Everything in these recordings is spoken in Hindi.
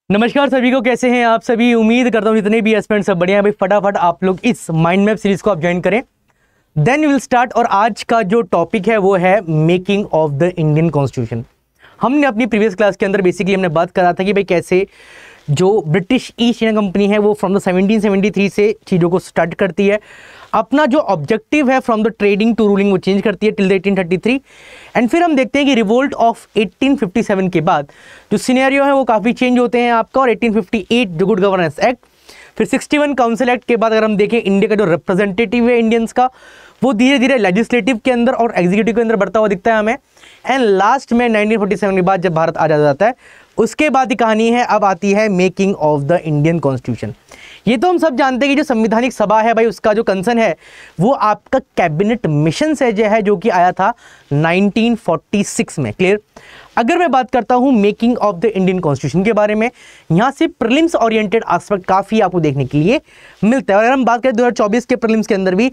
नमस्कार सभी को, कैसे हैं आप सभी। उम्मीद करता हूँ जितने भी एस्पिरेंट सब बढ़िया हैं भाई। फटाफट आप लोग इस माइंड मैप सीरीज को आप ज्वाइन करें, देन विल स्टार्ट। और आज का जो टॉपिक है वो है making of the Indian constitution. हमने अपनी प्रीवियस क्लास के अंदर बेसिकली हमने बात करा था कि भाई कैसे जो ब्रिटिश ईस्ट इंडिया कंपनी है वो फ्रॉम द 1773 से चीज़ों को स्टार्ट करती है। अपना जो ऑब्जेक्टिव है from the trading to ruling वो चेंज करती है टिल द 1833। एंड फिर हम देखते हैं कि रिवोल्ट ऑफ 1857 के बाद जो सिनेरियो है वो काफ़ी चेंज होते हैं आपका। और 1858 जो गुड गवर्नेंस एक्ट, फिर 61 काउंसिल एक्ट के बाद अगर हम देखें इंडिया का जो रिप्रेजेंटेटिव है इंडियंस का वो धीरे धीरे लेजिस्लेटिव के अंदर और एग्जीक्यूटिव के अंदर बढ़ता हुआ दिखता है हमें। एंड लास्ट में 1947 के बाद जब भारत आज़ाद जाता है उसके बाद ही कहानी है, अब आती है making of the Indian constitution. ये तो हम सब जानते हैं कि जो संविधानिक सभा है भाई उसका जो कंसर्न है वो आपका कैबिनेट मिशन से जो कि आया था 1946 में। क्लियर। अगर मैं बात करता हूं making of the Indian constitution के बारे में, यहां से प्रीलिम्स ओरिएंटेड एस्पेक्ट काफ़ी आपको देखने के लिए मिलता है। और अगर हम बात करें 2024 के प्रीलिम्स के अंदर भी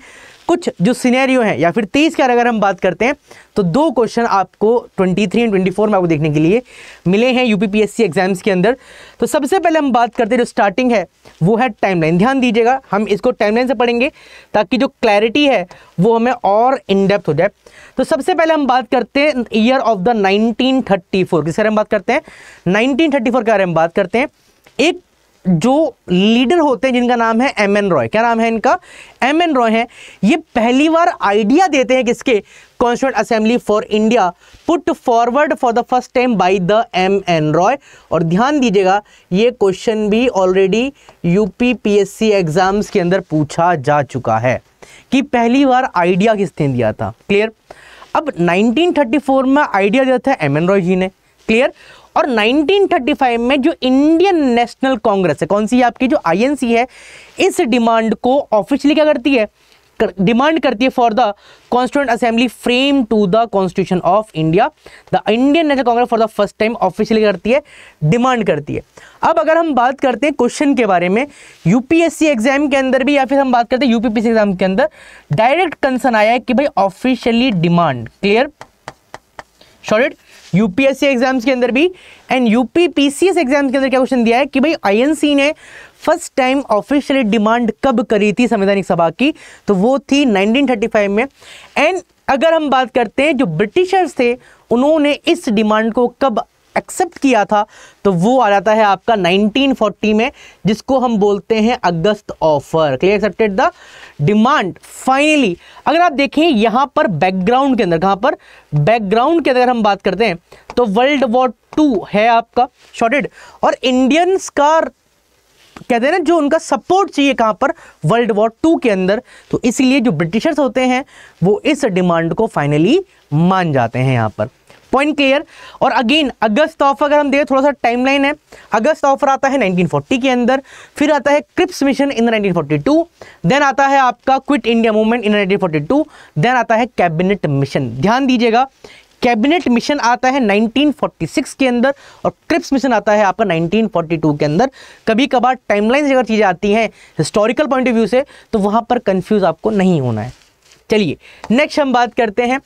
कुछ जो सिनेरियो है या फिर 23 के अगर हम बात करते हैं तो दो क्वेश्चन आपको 23 एंड 24 में आपको देखने के लिए मिले हैं यूपीपीएससी एग्जाम्स के अंदर। तो सबसे पहले हम बात करते हैं जो स्टार्टिंग है वो है टाइमलाइन। ध्यान दीजिएगा, हम इसको टाइमलाइन से पढ़ेंगे ताकि जो क्लैरिटी है वो हमें और इन डेप्थ हो जाए। तो सबसे पहले हम बात करते हैं ईयर ऑफ द 1934। किस बारे में बात करते हैं? 1934 के बारे में बात करते हैं। एक जो लीडर होते हैं जिनका नाम है एम.एन. रॉय। क्या नाम है इनका? एम.एन. रॉय है। ये पहली बार आइडिया देते हैं किसके? Constituent assembly for India, put forward for the first time by the M.N.. Roy. और ध्यान दीजिएगा ये क्वेश्चन भी ऑलरेडी यूपीपीएससी एग्जाम्स के अंदर पूछा जा चुका है कि पहली बार आइडिया किसने दिया था। क्लियर। अब 1934 में आइडिया दिया था एम.एन. रॉय जी ने। क्लियर। और 1935 में जो इंडियन नेशनल कांग्रेस है, कौन सी आपकी जो आईएनसी है, इस डिमांड को ऑफिशियली क्या करती है? डिमांड करती है for the constituent assembly frame to the constitution of India. The Indian National Congress for the first time officially करती है, डिमांड करती है। अब अगर हम बात करते हैं क्वेश्चन के बारे में, यूपीएससी एग्जाम के अंदर भी या फिर हम बात करते हैं यूपीपीएससी एग्जाम के अंदर डायरेक्ट कंसर्न आया है कि भाई officially demand. Clear, solid. UPSC exams के अंदर भी एंड यूपीपीसीएस एग्जाम्स के अंदर क्या क्वेश्चन दिया है कि भाई आईएनसी ने फर्स्ट टाइम ऑफिशियली डिमांड कब करी थी संवैधानिक सभा की? तो वो थी 1935 में। एंड अगर हम बात करते हैं जो ब्रिटिशर्स थे उन्होंने इस डिमांड को कब एक्सेप्ट किया था, तो वो आ जाता है आपका 1940 में, जिसको हम बोलते हैं August offer. Clear, accepted the demand finally. अगर आप देखें यहां पर बैकग्राउंड के अंदर, कहां पर? बैकग्राउंड के अंदर हम बात करते हैं तो वर्ल्ड वॉर 2 है आपका, शॉर्टेड। और इंडियंस का कहते हैं ना जो उनका सपोर्ट चाहिए कहां पर? वर्ल्ड वॉर 2 के अंदर। तो इसलिए जो ब्रिटिशर्स होते हैं वो इस डिमांड को फाइनली मान जाते हैं यहां पर। Point clear. और अगेन अगस्त ऑफर अगर हम देखें, थोड़ा सा टाइमलाइन है। अगस्त ऑफर आता है 1940 के अंदर, फिर आता है क्रिप्स मिशन इन 1942, देन आता है आपका quit India movement in 1942, then आता है कैबिनेट मिशन। ध्यान दीजिएगा, कैबिनेट मिशन आता है 1946 के अंदर और क्रिप्स मिशन आता है आपका 1942 के अंदर। कभी कभार टाइमलाइन से अगर चीजें आती हैं हिस्टोरिकल पॉइंट ऑफ व्यू से तो वहां पर कंफ्यूज आपको नहीं होना है। चलिए नेक्स्ट हम बात करते हैं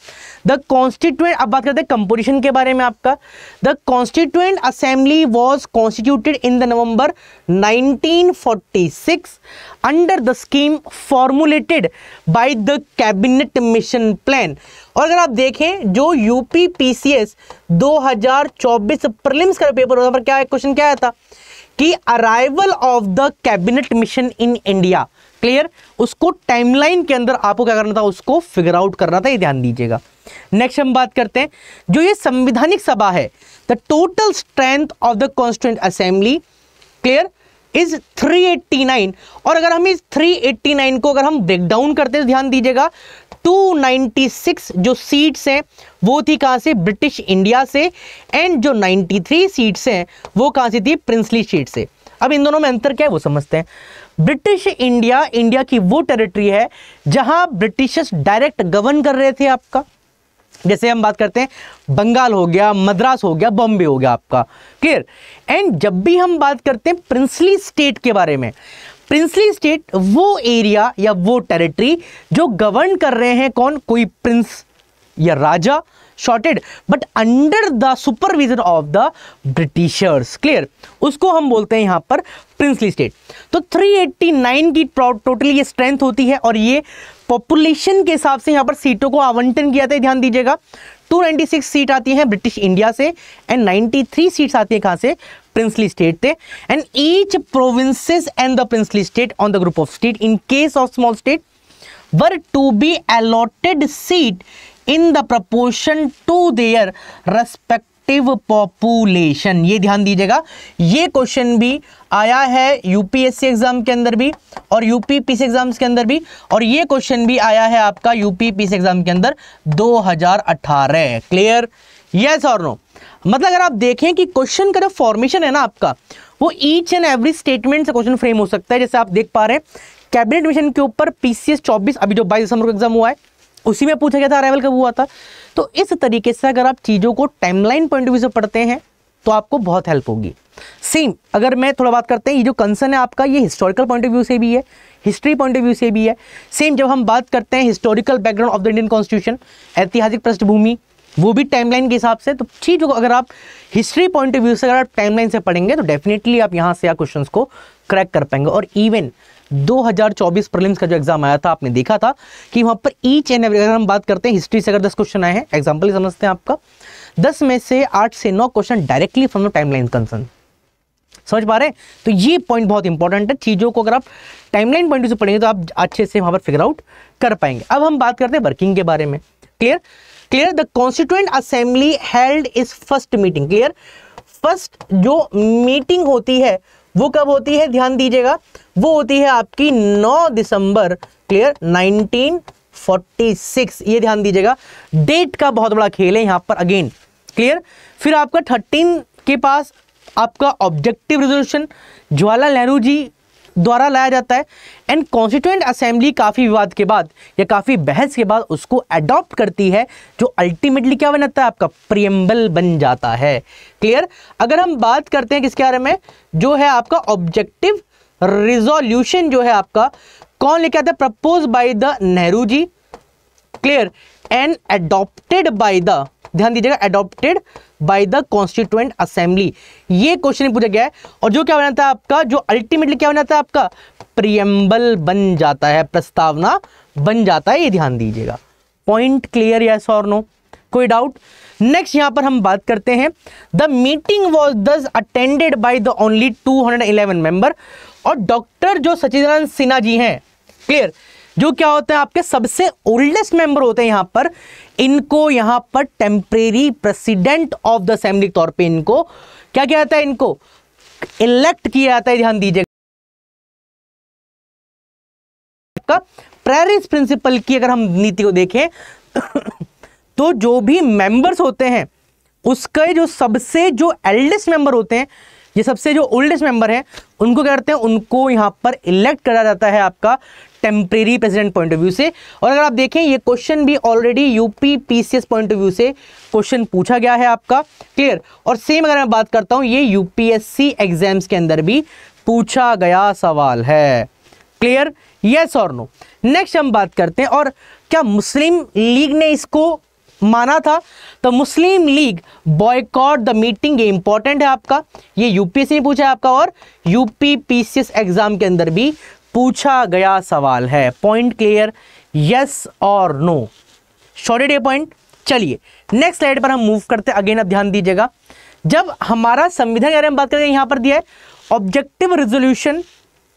द कॉन्स्टिट्यूएंट। अब बात करते हैं कंपोजिशन के बारे में आपका। The constituent assembly was constituted in the November 1946 under the scheme formulated by the cabinet mission plan. और अगर आप देखें जो यूपीपीसीएस 2024 प्रीलिम्स का पेपर होता पर क्या क्वेश्चन क्या आया था कि arrival of the cabinet mission in India. Clear, उसको टाइमलाइन के अंदर आपको क्या करना था? उसको फिगर आउट करना था। ये ध्यान दीजिएगा। नेक्स्ट हम बात करते हैं जो ये संवैधानिक सभा है, the total strength of the constituent assembly clear is 389। और अगर हम इस 389 को अगर हम ब्रेक डाउन करते हैं तो ध्यान दीजिएगा 296 जो सीट्स हैं वो थी कहां से? ब्रिटिश इंडिया से। एंड जो 93 सीट्स हैं वो कहां से थी? प्रिंसली सीट से। अब इन दोनों में अंतर क्या है वो समझते हैं। ब्रिटिश इंडिया, इंडिया की वो टेरिटरी है जहां ब्रिटिशर्स डायरेक्ट गवर्न कर रहे थे आपका। जैसे हम बात करते हैं बंगाल हो गया, मद्रास हो गया, बॉम्बे हो गया आपका। क्लियर। एंड जब भी हम बात करते हैं प्रिंसली स्टेट के बारे में, प्रिंसली स्टेट वो एरिया या वो टेरिटरी जो गवर्न कर रहे हैं कौन? कोई प्रिंस या राजा, shorted but under the supervision of the Britishers. Clear, उसको हम बोलते हैं यहां पर प्रिंसली स्टेट। तो 389 की टोटली ये स्ट्रेंथ होती है और ये पॉपुलेशन के हिसाब से यहां पर सीटों को आवंटन किया था, ध्यान दीजिएगा। 296 सीट आती हैं ब्रिटिश इंडिया से एंड 93 सीट्स आती है कहां से, प्रिंसली स्टेट थे। And each provinces and the princely state on the group of state in case of small state were to be allotted seat in the proportion to their respective population. ये ध्यान दीजिएगा, ये क्वेश्चन भी आया है यूपीएससी एग्जाम के अंदर भी और यूपीपीसी एग्जाम्स के अंदर भी, और ये क्वेश्चन भी आया है आपका यूपीपीसी एग्जाम के अंदर 2018। क्लियर, यस और नो। मतलब अगर आप देखें कि क्वेश्चन का जो फॉर्मेशन है ना आपका, वो ईच एंड एवरी स्टेटमेंट से क्वेश्चन फ्रेम हो सकता है। जैसे आप देख पा रहे हैं कैबिनेट मिशन के ऊपर पीसीएस 24 अभी जो 22 दिसंबर को एग्जाम हुआ है, उसी में पूछा गया था अराइवल कब हुआ था। तो इस तरीके से अगर आप चीज़ों को टाइमलाइन पॉइंट ऑफ व्यू से पढ़ते हैं तो आपको बहुत हेल्प होगी। सेम अगर मैं थोड़ा बात करते हैं, ये जो कंसर्न है आपका, ये हिस्टोरिकल पॉइंट ऑफ व्यू से भी है, हिस्ट्री पॉइंट ऑफ व्यू से भी है। सेम जब हम बात करते हैं historical background of the Indian constitution, ऐतिहासिक पृष्ठभूमि, वो भी टाइमलाइन के हिसाब से। तो चीज़ों को अगर आप हिस्ट्री पॉइंट ऑफ व्यू से अगर आप टाइमलाइन से पढ़ेंगे तो डेफिनेटली आप यहाँ से क्वेश्चंस को क्रैक कर पाएंगे। और इवन 2024 प्रीलिम्स का जो एग्जाम आया था, आपने देखा था कि वहाँ पर ईच एंड एवरी, अगर हम बात करते हैं हिस्ट्री से अगर 10 क्वेश्चन आए हैं, एग्जाम्पल ही समझते हैं आपका, 10 में से 8 से 9 question directly from the timeline concern. समझ पा रहे हैं? तो ये पॉइंट बहुत इंपॉर्टेंट है। चीज़ों को अगर आप टाइमलाइन पॉइंट से पढ़ेंगे तो आप अच्छे से वहाँ पर फिगर आउट कर पाएंगे। अब हम बात करते हैं वर्किंग के बारे में। Clear, the constituent assembly held is first meeting. Clear, first जो मीटिंग होती है वो कब होती है, ध्यान दीजिएगा, वो होती है आपकी 9 दिसंबर। क्लियर, 1946। ये ध्यान दीजिएगा, डेट का बहुत बड़ा खेल है यहाँ पर अगेन। क्लियर, फिर आपका 13 के पास आपका ऑब्जेक्टिव रेजोल्यूशन जवाहरलाल नेहरू जी द्वारा लाया जाता है एंड कॉन्स्टिट्यूएंट असेंबली काफ़ी विवाद के बाद या काफ़ी बहस के बाद उसको अडॉप्ट करती है, जो अल्टीमेटली क्या बन जाता है आपका प्रियम्बल बन जाता है। क्लियर, अगर हम बात करते हैं किसके बारे में, जो है आपका ऑब्जेक्टिव रिजोल्यूशन जो है आपका कौन लेके आता है, propose by the Nehru ji. Clear, and adopted by the, ध्यान दीजिएगा, adopted by the constituent assembly. ये क्वेश्चन पूछा गया है और जो क्या बनाता है आपका, जो अल्टीमेटली क्या बनाता है आपका प्रियम्बल बन जाता है, प्रस्तावना बन जाता है। ये ध्यान दीजिएगा। पॉइंट क्लियर, यस और नो, कोई डाउट? नेक्स्ट यहां पर हम बात करते हैं, द मीटिंग वॉज दस attended by the only 211 member. और डॉक्टर जो सचिदानंद सिन्हा जी हैं, क्लियर, जो क्या होते हैं आपके सबसे ओल्डेस्ट मेंबर होते हैं यहां पर, इनको यहां पर temporary president of the assembly के तौर पे इनको क्या किया जाता है, इनको इलेक्ट किया जाता है। ध्यान दीजिएगा, प्रेरिस प्रिंसिपल की अगर हम नीति को देखें तो जो भी मेंबर्स होते हैं उसके जो सबसे जो एल्डेस्ट मेंबर होते हैं, ये सबसे जो ओल्डेस्ट मेंबर हैं, उनको क्या करते हैं, उनको यहां पर इलेक्ट करा जाता है आपका temporary president point of view से। और अगर आप देखें ये क्वेश्चन भी already UP PCS point of view से क्वेश्चन पूछा गया है आपका। क्लियर, और सेम अगर मैं बात करता हूं, ये यूपीएससी एग्जाम्स के अंदर भी पूछा गया सवाल है। क्लियर, यस और नो। नेक्स्ट हम बात करते हैं, और क्या मुस्लिम लीग ने इसको माना था, तो मुस्लिम लीग बॉयकॉट द मीटिंग, ये इंपॉर्टेंट है आपका, ये यूपीएससी ने पूछा है आपका और यूपी पीसीएस एग्जाम के अंदर भी पूछा गया सवाल है। पॉइंट क्लियर, यस और नो, शॉर्टेड ये पॉइंट। चलिए नेक्स्ट स्लाइड पर हम मूव करते हैं। अगेन अब ध्यान दीजिएगा, जब हमारा संविधान के बारे में बात करें, यहां पर दिया है objective resolution,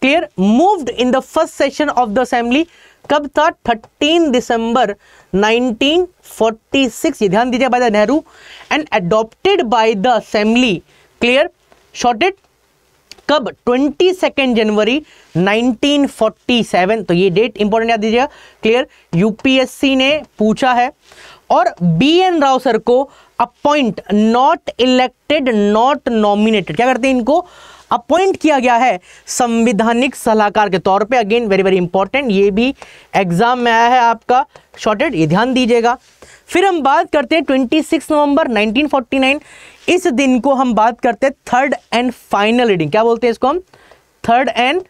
clear, moved in the first session of the assembly, कब था, 13 दिसंबर 1946। ये ध्यान दीजिए, bye the Nehru and adopted by the assembly. Clear, shorted कब, 22 जनवरी 1947। तो ये डेट इंपॉर्टेंट याद दीजिएगा। क्लियर, यूपीएससी ने पूछा है। और BN राव सर को appoint, not elected, not nominated, क्या करते हैं, इनको अपॉइंट किया गया है संवैधानिक सलाहकार के तौर पे। अगेन वेरी वेरी इंपॉर्टेंट, ये भी एग्जाम में आया है आपका, शॉर्टेड, ये ध्यान दीजिएगा। फिर हम बात करते हैं 26 नवंबर 1949। इस दिन को हम बात करते हैं थर्ड एंड फाइनल रीडिंग, क्या बोलते हैं इसको हम, third and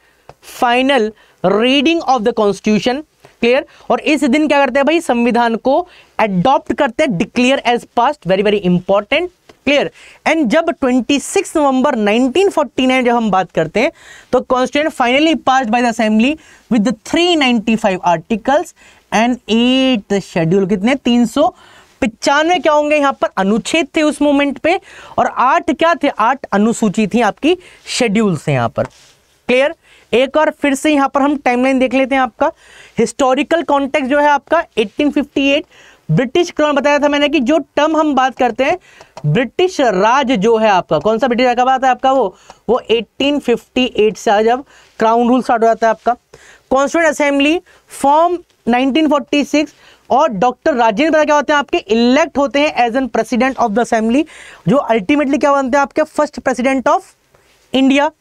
final reading of the constitution. Clear. और इस दिन क्या करते हैं भाई, संविधान को अडॉप्ट करते हैं, declare as passed, very very important, clear. And जब 26 नवंबर 1949 जब हम बात करते हैं तो constitution finally passed by the assembly with 395 articles and 8 schedule. कितने, 395 क्या होंगे यहाँ पर अनुच्छेद थे उस मोमेंट पे, और 8 क्या थे, 8 अनुसूची थी आपकी, शेड्यूल्स हैं यहाँ पर, क्लियर। एक और फिर से यहाँ पर हम टाइमलाइन देख लेते हैं। आपका हिस्टोरिकल कॉन्टेक्स्ट जो है आपका 1858 ब्रिटिश क्राउन, बताया था मैंने कि जो टर्म हम बात करते हैं ब्रिटिश राज जो है आपका, कौन सा ब्रिटिश राज का बात है आपका, वो 1858 से जब क्राउन रूल स्टार्ट हो जाता है आपका। कॉन्स्टिट्यूएंट असेंबली फॉर्म 1946, और डॉक्टर राजेंद्र प्रसाद क्या होते हैं आपके, इलेक्ट होते हैं as an president of the assembly, जो अल्टीमेटली क्या बनते हैं आपके first president of India.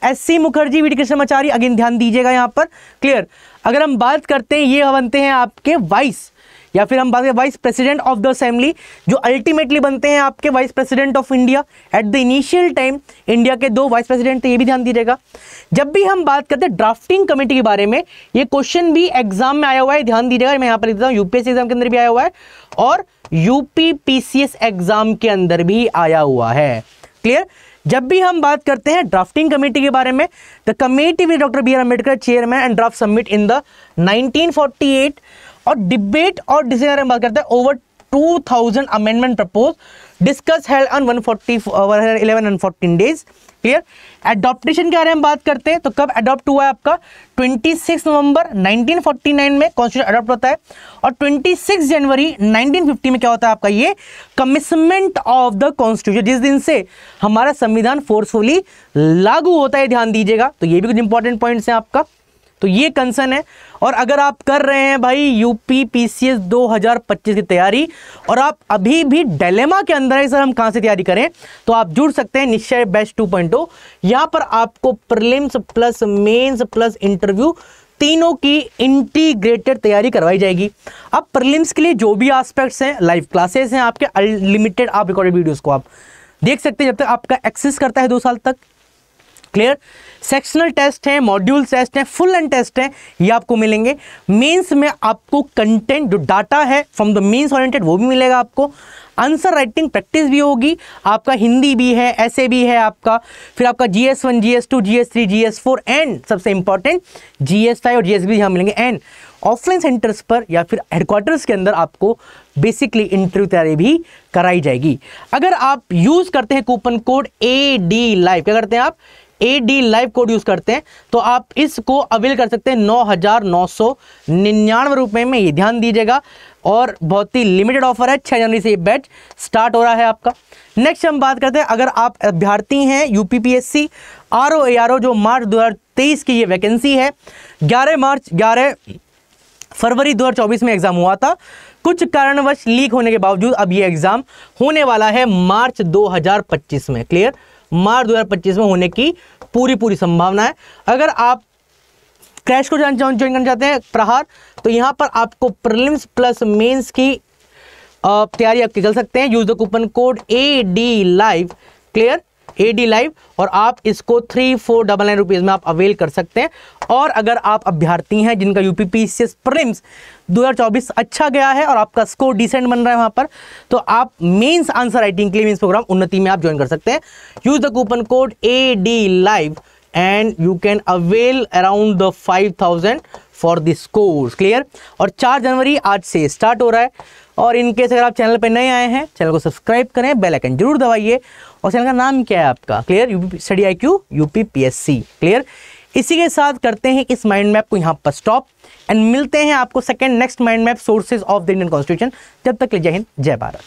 SC Mukherjee, V D Krishnamachari, again ध्यान दीजिएगा यहाँ पर, क्लियर। अगर हम बात करते हैं ये बनते हैं आपके वाइस, या फिर हम बात करें vice president of the assembly, जो अल्टीमेटली बनते हैं आपके vice president of India. At the initial time India के 2 वाइस प्रेसिडेंट थे, ये भी ध्यान दीजिएगा। जब भी हम बात करते हैं ड्राफ्टिंग कमेटी के बारे में, ये क्वेश्चन भी एग्जाम में आया हुआ है, ध्यान दीजिएगा, मैं यहाँ पर लिख देता हूँ, यूपीएससी एग्जाम के अंदर भी आया हुआ है और यूपी पीसीएस एग्जाम के अंदर भी आया हुआ है, क्लियर। जब भी हम बात करते हैं ड्राफ्टिंग कमेटी के बारे में, the committee with doctor B R Ambedkar chairman and draft submit in the 1948, और डिबेट और डिसीजन हम बात करते हैं over 2000 amendment propose, discuss held on 11 and 14 days, clear. Adaptation के बारे में हम बात करते हैं तो कब अडॉप्ट हुआ है आपका, 26 नवंबर 1949 में कॉन्स्टिट्यूशन अडॉप्ट होता है, और 26 जनवरी 1950 में क्या होता है आपका, ये कमिटमेंट ऑफ द कॉन्स्टिट्यूशन, जिस दिन से हमारा संविधान फोर्सफुली लागू होता है, ध्यान दीजिएगा। तो ये भी कुछ इंपॉर्टेंट पॉइंट्स हैं आपका, तो ये कंसर्न है। और अगर आप कर रहे हैं भाई यूपी पीसीएस 2025 की तैयारी, और आप अभी भी डिलेमा के अंदर है सर हम कहां से तैयारी करें, तो आप जुड़ सकते हैं निश्चय बैच 2.0। यहां पर आपको prelims plus mains plus interview तीनों की इंटीग्रेटेड तैयारी करवाई जाएगी। अब प्रीलिम्स के लिए जो भी एस्पेक्ट्स हैं, लाइव क्लासेस हैं आपके, अनलिमिटेड आप रिकॉर्डेड वीडियोस को आप देख सकते हैं जब तक आपका एक्सेस करता है 2 साल तक, क्लियर। सेक्शनल टेस्ट है, मॉड्यूल टेस्ट है, फुल एंड टेस्ट है, ये आपको मिलेंगे। मेंस में आपको कंटेंट जो डाटा है फ्रॉम द मेंस ओरिएंटेड वो भी मिलेगा आपको। आंसर राइटिंग प्रैक्टिस भी होगी आपका, हिंदी भी है, ऐसे भी है आपका, फिर आपका GS1 GS2 GS3 GS4 and सबसे इंपॉर्टेंट GS5 और GS भी यहाँ मिलेंगे। एंड ऑफलाइन सेंटर्स पर या फिर हेडक्वार्टर्स के अंदर आपको बेसिकली इंटरव्यू तैयारी भी कराई जाएगी। अगर आप यूज करते हैं कूपन कोड AD Live, क्या करते हैं आप, AD Live कोड यूज करते हैं तो आप इसको अवेल कर सकते हैं 9,999 रुपए में, ये ध्यान दीजिएगा। और बहुत ही लिमिटेड ऑफर है, 6 जनवरी से ये बैच स्टार्ट हो रहा है आपका। नेक्स्ट हम बात करते हैं, अगर आप अभ्यर्थी हैं यूपीपीएससी RO जो मार्च 2023 की ये वैकेंसी है, 11 फरवरी 2024 में एग्जाम हुआ था, कुछ कारणवश लीक होने के बावजूद अब ये एग्जाम होने वाला है मार्च 2025 में, क्लियर। मार्च 2025 में होने की पूरी संभावना है। अगर आप क्रैश को ज्वाइन करना चाहते हैं प्रहार, तो यहां पर आपको प्रीलिम्स प्लस मेंस की तैयारी आप कर सकते हैं। Use the coupon code AD Live, clear, AD Live, और आप इसको 3499 रुपीज में आप अवेल कर सकते हैं। और अगर आप अभ्यर्थी हैं जिनका यूपीपीसीएस प्रीलिम्स 2024 अच्छा गया है और आपका स्कोर डिसेंट बन रहा है वहां पर, तो आप मेंस आंसर राइटिंग के लिए मेंस प्रोग्राम उन्नति में आप ज्वाइन कर सकते हैं। Use the coupon code AD Live and you can avail around the 5000 for this course, clear. और 4 जनवरी आज से स्टार्ट हो रहा है। और इनकेस अगर आप चैनल पर नए आए हैं, चैनल को सब्सक्राइब करें, बेल आइकन जरूर दबाइए। और चैनल का नाम क्या है आपका, clear, UP study IQ UPPSC, clear. इसी के साथ करते हैं इस माइंड मैप को यहाँ पर स्टॉप एंड मिलते हैं आपको second next mind map sources of the Indian constitution. जब तक जय हिंद, जय भारत।